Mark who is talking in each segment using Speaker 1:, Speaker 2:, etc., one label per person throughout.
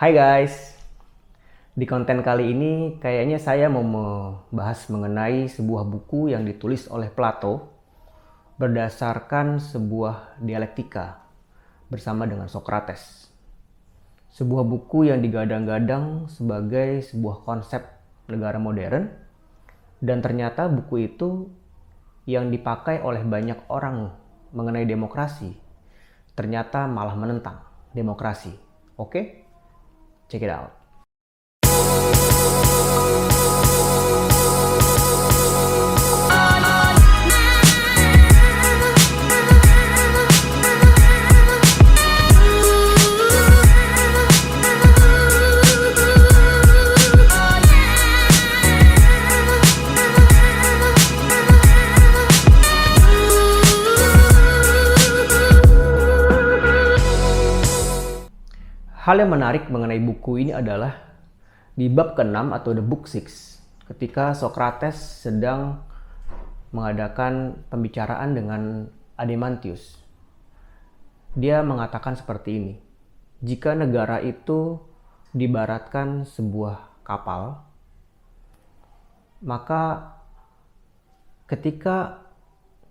Speaker 1: Hai guys, di konten kali ini kayaknya saya mau membahas mengenai sebuah buku yang ditulis oleh Plato berdasarkan sebuah dialektika bersama dengan Socrates. Sebuah buku yang digadang-gadang sebagai sebuah konsep negara modern, dan ternyata buku itu yang dipakai oleh banyak orang mengenai demokrasi ternyata malah menentang demokrasi. Oke? Check it out. Hal yang menarik mengenai buku ini adalah di bab ke-6 atau The Book 6, ketika Socrates sedang mengadakan pembicaraan dengan Adeimantus. Dia mengatakan seperti ini: jika negara itu diibaratkan sebuah kapal, maka ketika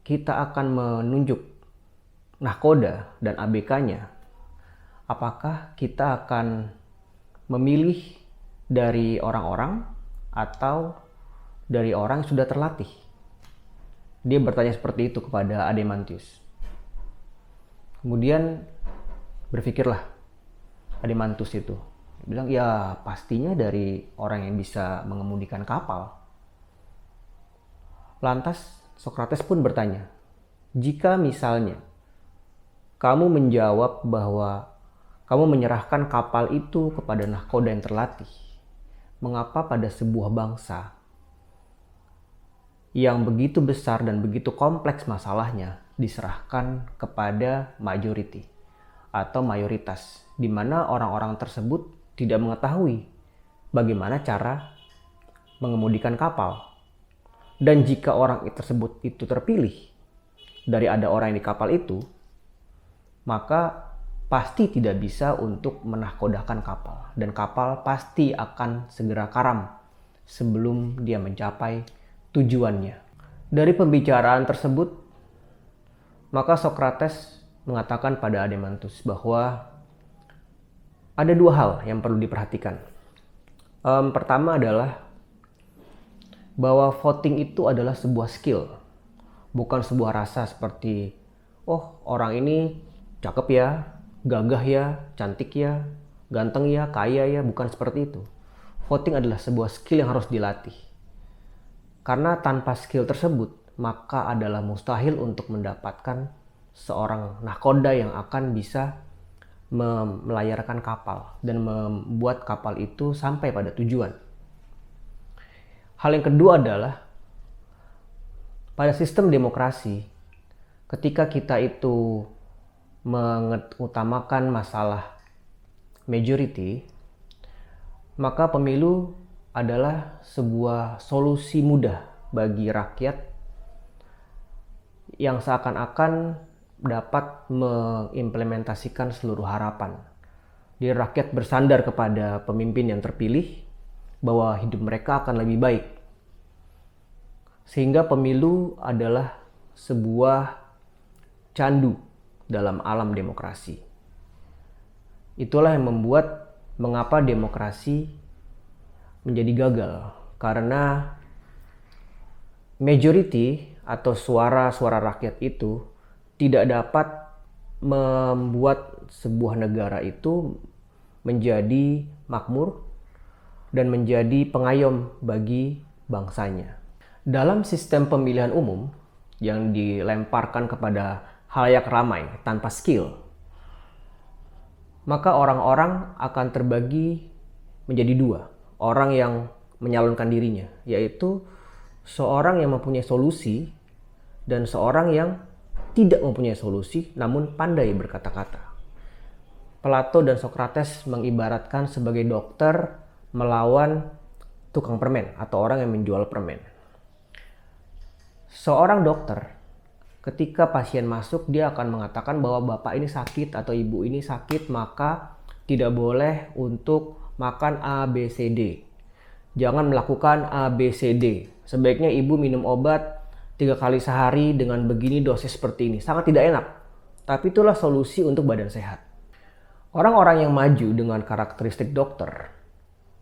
Speaker 1: kita akan menunjuk nahkoda dan ABK-nya, apakah kita akan memilih dari orang-orang atau dari orang yang sudah terlatih? Dia bertanya seperti itu kepada Adeimantus. Kemudian berpikirlah Adeimantus itu. Dia bilang, ya pastinya dari orang yang bisa mengemudikan kapal. Lantas Socrates pun bertanya, jika misalnya kamu menjawab bahwa kamu menyerahkan kapal itu kepada nahkoda yang terlatih, mengapa pada sebuah bangsa yang begitu besar dan begitu kompleks masalahnya diserahkan kepada majority atau mayoritas, di mana orang-orang tersebut tidak mengetahui bagaimana cara mengemudikan kapal? Dan jika orang tersebut itu terpilih dari ada orang yang di kapal itu, maka pasti tidak bisa untuk menahkodahkan kapal, dan kapal pasti akan segera karam sebelum dia mencapai tujuannya. Dari pembicaraan tersebut, maka Socrates mengatakan pada Adeimantus bahwa ada dua hal yang perlu diperhatikan. Pertama adalah bahwa voting itu adalah sebuah skill, bukan sebuah rasa seperti, oh orang ini cakep ya, gagah ya, cantik ya, ganteng ya, kaya ya. Bukan seperti itu. Voting adalah sebuah skill yang harus dilatih. Karena tanpa skill tersebut, maka adalah mustahil untuk mendapatkan seorang nahkoda yang akan bisa melayarkan kapal dan membuat kapal itu sampai pada tujuan. Hal yang kedua adalah pada sistem demokrasi, ketika kita itu mengutamakan masalah majority, maka pemilu adalah sebuah solusi mudah bagi rakyat yang seakan-akan dapat mengimplementasikan seluruh harapan. Jadi rakyat bersandar kepada pemimpin yang terpilih bahwa hidup mereka akan lebih baik. Sehingga pemilu adalah sebuah candu dalam alam demokrasi. Itulah yang membuat mengapa demokrasi menjadi gagal, karena majority atau suara-suara rakyat itu tidak dapat membuat sebuah negara itu menjadi makmur dan menjadi pengayom bagi bangsanya. Dalam sistem pemilihan umum yang dilemparkan kepada halayak ramai tanpa skill, maka orang-orang akan terbagi menjadi dua. Orang yang menyalonkan dirinya, yaitu seorang yang mempunyai solusi dan seorang yang tidak mempunyai solusi namun pandai berkata-kata. Plato dan Socrates mengibaratkan sebagai dokter melawan tukang permen atau orang yang menjual permen. Seorang dokter, ketika pasien masuk, dia akan mengatakan bahwa bapak ini sakit atau ibu ini sakit, maka tidak boleh untuk makan A, B, C, D. Jangan melakukan A, B, C, D. Sebaiknya ibu minum obat 3 kali sehari dengan begini dosis seperti ini. Sangat tidak enak. Tapi itulah solusi untuk badan sehat. Orang-orang yang maju dengan karakteristik dokter,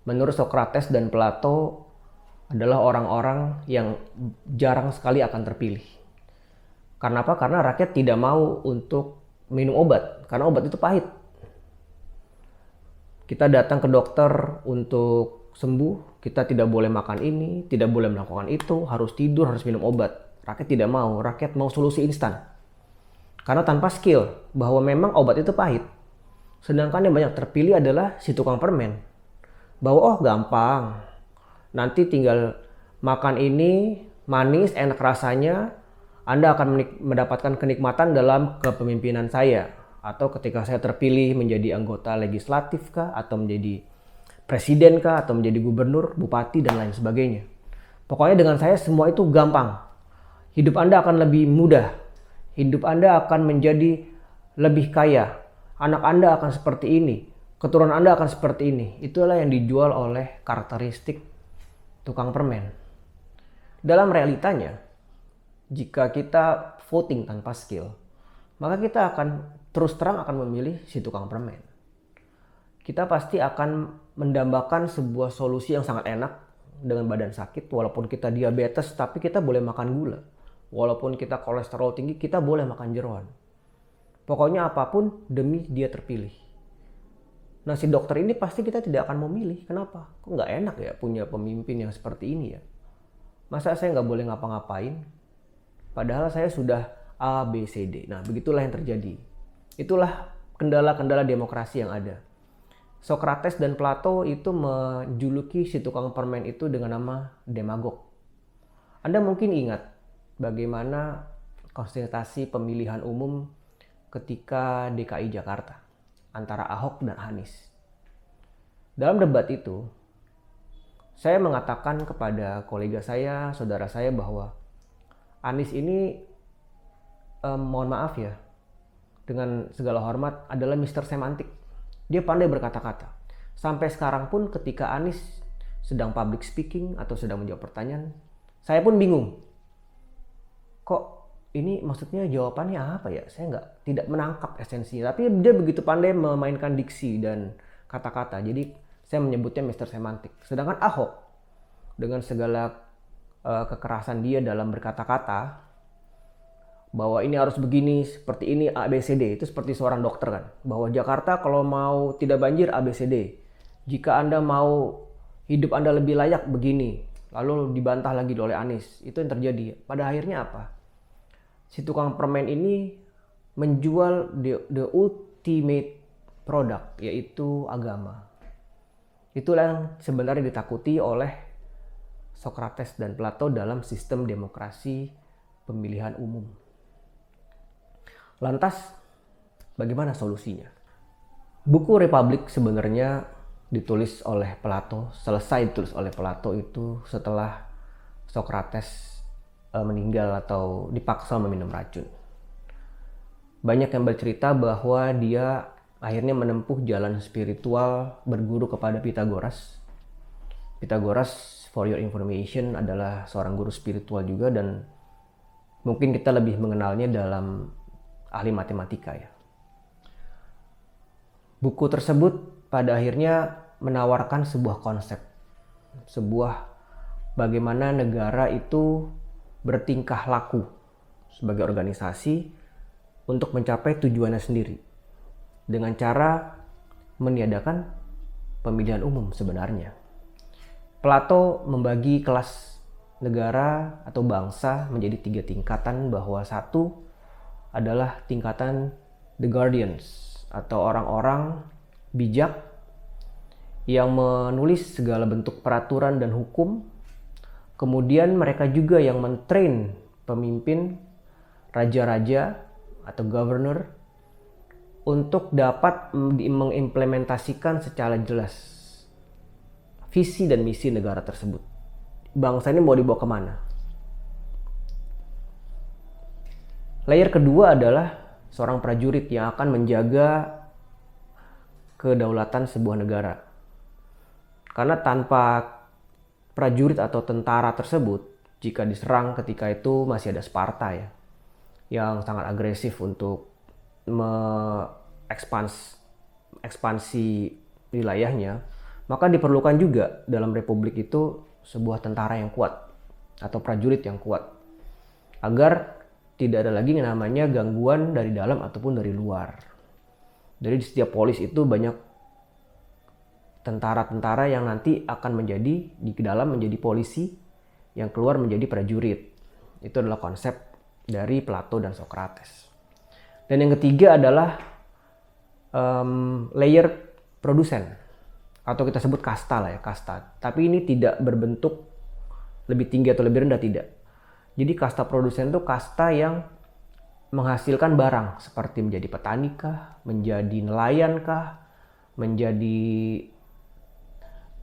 Speaker 1: menurut Socrates dan Plato, adalah orang-orang yang jarang sekali akan terpilih. Karena apa? Karena rakyat tidak mau untuk minum obat, karena obat itu pahit. Kita datang ke dokter untuk sembuh, kita tidak boleh makan ini, tidak boleh melakukan itu, harus tidur, harus minum obat. Rakyat tidak mau, rakyat mau solusi instan. Karena tanpa skill, bahwa memang obat itu pahit. Sedangkan yang banyak terpilih adalah si tukang permen. Bahwa oh gampang, nanti tinggal makan ini, manis, enak rasanya, Anda akan mendapatkan kenikmatan dalam kepemimpinan saya. Atau ketika saya terpilih menjadi anggota legislatif kah, atau menjadi presiden kah, atau menjadi gubernur, bupati, dan lain sebagainya. Pokoknya dengan saya semua itu gampang. Hidup Anda akan lebih mudah. Hidup Anda akan menjadi lebih kaya. Anak Anda akan seperti ini. Keturunan Anda akan seperti ini. Itulah yang dijual oleh karakteristik tukang permen. Dalam realitanya, jika kita voting tanpa skill, maka kita akan terus terang akan memilih si tukang permen. Kita pasti akan mendambakan sebuah solusi yang sangat enak dengan badan sakit. Walaupun kita diabetes, tapi kita boleh makan gula. Walaupun kita kolesterol tinggi, kita boleh makan jeroan. Pokoknya apapun demi dia terpilih. Nah, si dokter ini pasti kita tidak akan memilih. Kenapa? Kok nggak enak ya punya pemimpin yang seperti ini ya? Masa saya nggak boleh ngapa-ngapain? Padahal saya sudah A, B, C, D. Nah, begitulah yang terjadi. Itulah kendala-kendala demokrasi yang ada. Socrates dan Plato itu menjuluki si tukang permen itu dengan nama demagog. Anda mungkin ingat bagaimana konsultasi pemilihan umum ketika DKI Jakarta antara Ahok dan Anies. Dalam debat itu, saya mengatakan kepada kolega saya, saudara saya bahwa Anies ini, mohon maaf ya, dengan segala hormat adalah Mr. Semantik. Dia pandai berkata-kata. Sampai sekarang pun ketika Anies sedang public speaking atau sedang menjawab pertanyaan, saya pun bingung. Kok ini maksudnya jawabannya apa ya? Saya tidak menangkap esensinya. Tapi dia begitu pandai memainkan diksi dan kata-kata. Jadi saya menyebutnya Mr. Semantik. Sedangkan Ahok dengan segala kekerasan dia dalam berkata-kata, bahwa ini harus begini, seperti ini, A, B, C, D. Itu seperti seorang dokter kan. Bahwa Jakarta kalau mau tidak banjir, A, B, C, D. Jika Anda mau hidup Anda lebih layak, begini. Lalu dibantah lagi oleh Anies. Itu yang terjadi. Pada akhirnya apa? Si tukang permen ini menjual the ultimate product, yaitu agama. Itulah yang sebenarnya ditakuti oleh Socrates dan Plato dalam sistem demokrasi pemilihan umum. Lantas, bagaimana solusinya? Buku Republik sebenarnya ditulis oleh Plato, selesai ditulis oleh Plato itu setelah Socrates meninggal atau dipaksa meminum racun. Banyak yang bercerita bahwa dia akhirnya menempuh jalan spiritual berguru kepada Pythagoras. Pythagoras, for your information, adalah seorang guru spiritual juga dan mungkin kita lebih mengenalnya dalam ahli matematika ya. Buku tersebut pada akhirnya menawarkan sebuah konsep, sebuah bagaimana negara itu bertingkah laku sebagai organisasi untuk mencapai tujuannya sendiri dengan cara meniadakan pemilihan umum sebenarnya. Plato membagi kelas negara atau bangsa menjadi 3 tingkatan, bahwa satu adalah tingkatan the guardians atau orang-orang bijak yang menulis segala bentuk peraturan dan hukum. Kemudian mereka juga yang mentrain pemimpin, raja-raja atau governor untuk dapat mengimplementasikan secara jelas visi dan misi negara tersebut. Bangsa ini mau dibawa kemana? Layer kedua adalah seorang prajurit yang akan menjaga kedaulatan sebuah negara. Karena tanpa prajurit atau tentara tersebut, jika diserang ketika itu masih ada Sparta ya, yang sangat agresif untuk ekspansi wilayahnya, maka diperlukan juga dalam republik itu sebuah tentara yang kuat atau prajurit yang kuat, agar tidak ada lagi yang namanya gangguan dari dalam ataupun dari luar. Jadi di setiap polis itu banyak tentara-tentara yang nanti akan menjadi di dalam menjadi polisi, yang keluar menjadi prajurit. Itu adalah konsep dari Plato dan Socrates. Dan yang ketiga adalah layer produsen, atau kita sebut kasta lah ya, kasta. Tapi ini tidak berbentuk lebih tinggi atau lebih rendah, tidak. Jadi kasta produsen itu kasta yang menghasilkan barang, seperti menjadi petani kah, menjadi nelayan kah, menjadi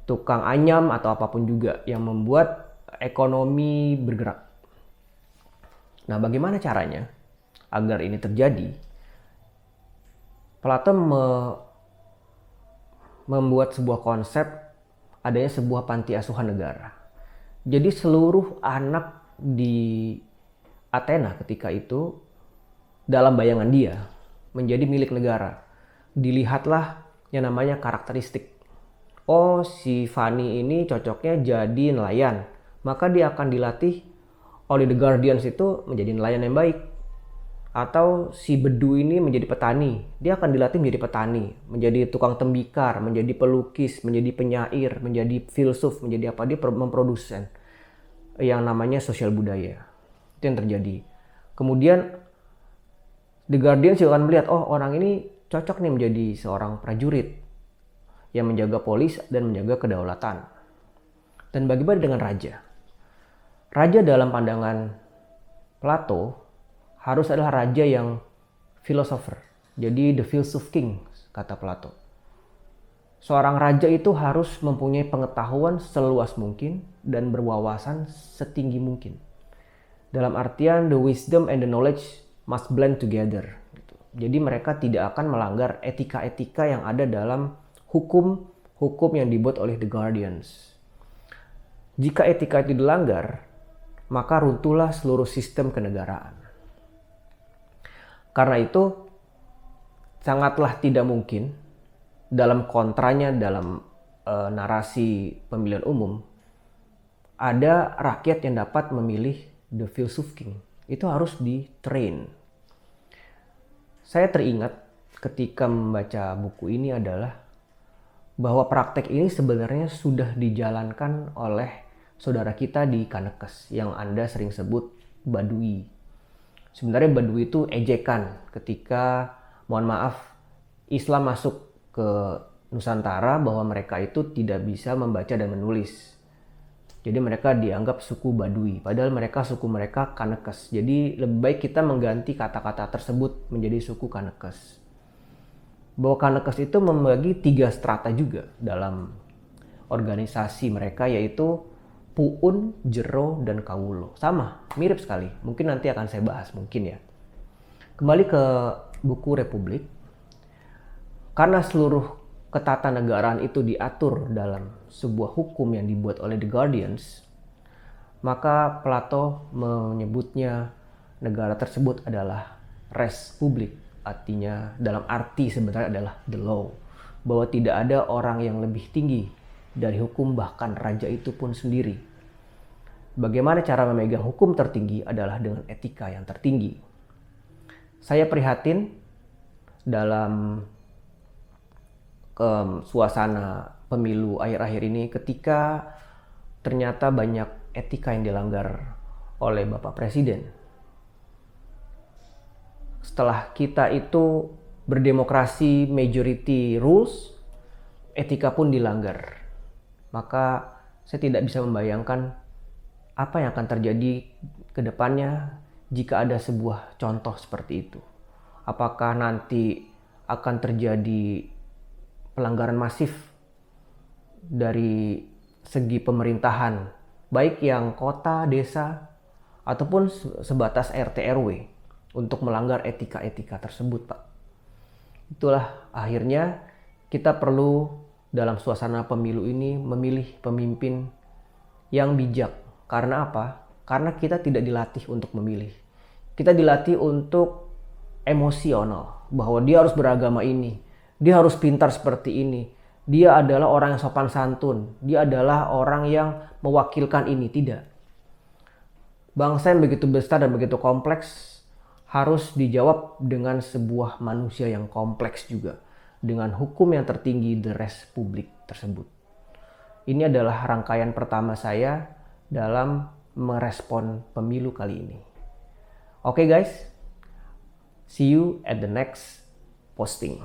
Speaker 1: tukang anyam atau apapun juga yang membuat ekonomi bergerak. Nah, bagaimana caranya agar ini terjadi? Plato membuat sebuah konsep adanya sebuah panti asuhan negara. Jadi seluruh anak di Athena ketika itu dalam bayangan dia menjadi milik negara. Dilihatlah yang namanya karakteristik. Oh, si Fanny ini cocoknya jadi nelayan, maka dia akan dilatih oleh the guardians itu menjadi nelayan yang baik. Atau si Bedu ini menjadi petani, dia akan dilatih menjadi petani, menjadi tukang tembikar, menjadi pelukis, menjadi penyair, menjadi filsuf, menjadi apa, dia memprodusen yang namanya sosial budaya. Itu yang terjadi. Kemudian the guardians juga akan melihat, oh orang ini cocok nih menjadi seorang prajurit yang menjaga polis dan menjaga kedaulatan. Dan bagaimana dengan raja? Raja dalam pandangan Plato harus adalah raja yang philosopher. Jadi the philosopher king, kata Plato. Seorang raja itu harus mempunyai pengetahuan seluas mungkin dan berwawasan setinggi mungkin. Dalam artian the wisdom and the knowledge must blend together. Jadi mereka tidak akan melanggar etika-etika yang ada dalam hukum yang dibuat oleh the guardians. Jika etika itu dilanggar, maka runtuhlah seluruh sistem kenegaraan. Karena itu sangatlah tidak mungkin dalam kontranya dalam narasi pemilihan umum ada rakyat yang dapat memilih the philosopher king. Itu harus di-train. Saya teringat ketika membaca buku ini adalah bahwa praktek ini sebenarnya sudah dijalankan oleh saudara kita di Kanekes yang Anda sering sebut Badui. Sebenarnya Badui itu ejekan ketika, mohon maaf, Islam masuk ke Nusantara, bahwa mereka itu tidak bisa membaca dan menulis. Jadi mereka dianggap suku Badui, padahal suku mereka Kanekes. Jadi lebih baik kita mengganti kata-kata tersebut menjadi suku Kanekes. Bahwa Kanekes itu membagi 3 strata juga dalam organisasi mereka, yaitu Puun, Jero, dan Kawulo. Sama, mirip sekali. Mungkin nanti akan saya bahas, mungkin ya. Kembali ke buku Republik. Karena seluruh ketatanegaraan itu diatur dalam sebuah hukum yang dibuat oleh the guardians, maka Plato menyebutnya negara tersebut adalah res public. Artinya dalam arti sebenarnya adalah the law, bahwa tidak ada orang yang lebih tinggi dari hukum, bahkan raja itu pun sendiri. Bagaimana cara memegang hukum tertinggi adalah dengan etika yang tertinggi. Saya prihatin dalam suasana pemilu akhir-akhir ini ketika ternyata banyak etika yang dilanggar oleh Bapak Presiden. Setelah kita itu berdemokrasi majority rules, etika pun dilanggar. Maka saya tidak bisa membayangkan apa yang akan terjadi ke depannya jika ada sebuah contoh seperti itu. Apakah nanti akan terjadi pelanggaran masif dari segi pemerintahan, baik yang kota, desa, ataupun sebatas RT RW untuk melanggar etika-etika tersebut, Pak. Itulah akhirnya kita perlu dalam suasana pemilu ini memilih pemimpin yang bijak. Karena apa? Karena kita tidak dilatih untuk memilih. Kita dilatih untuk emosional, bahwa dia harus beragama ini, dia harus pintar seperti ini, dia adalah orang yang sopan santun, dia adalah orang yang mewakilkan ini. Tidak. Bangsa yang begitu besar dan begitu kompleks harus dijawab dengan sebuah manusia yang kompleks juga, dengan hukum yang tertinggi, the Republik tersebut. Ini adalah rangkaian pertama saya dalam merespon pemilu kali ini. Oke guys, see you at the next posting.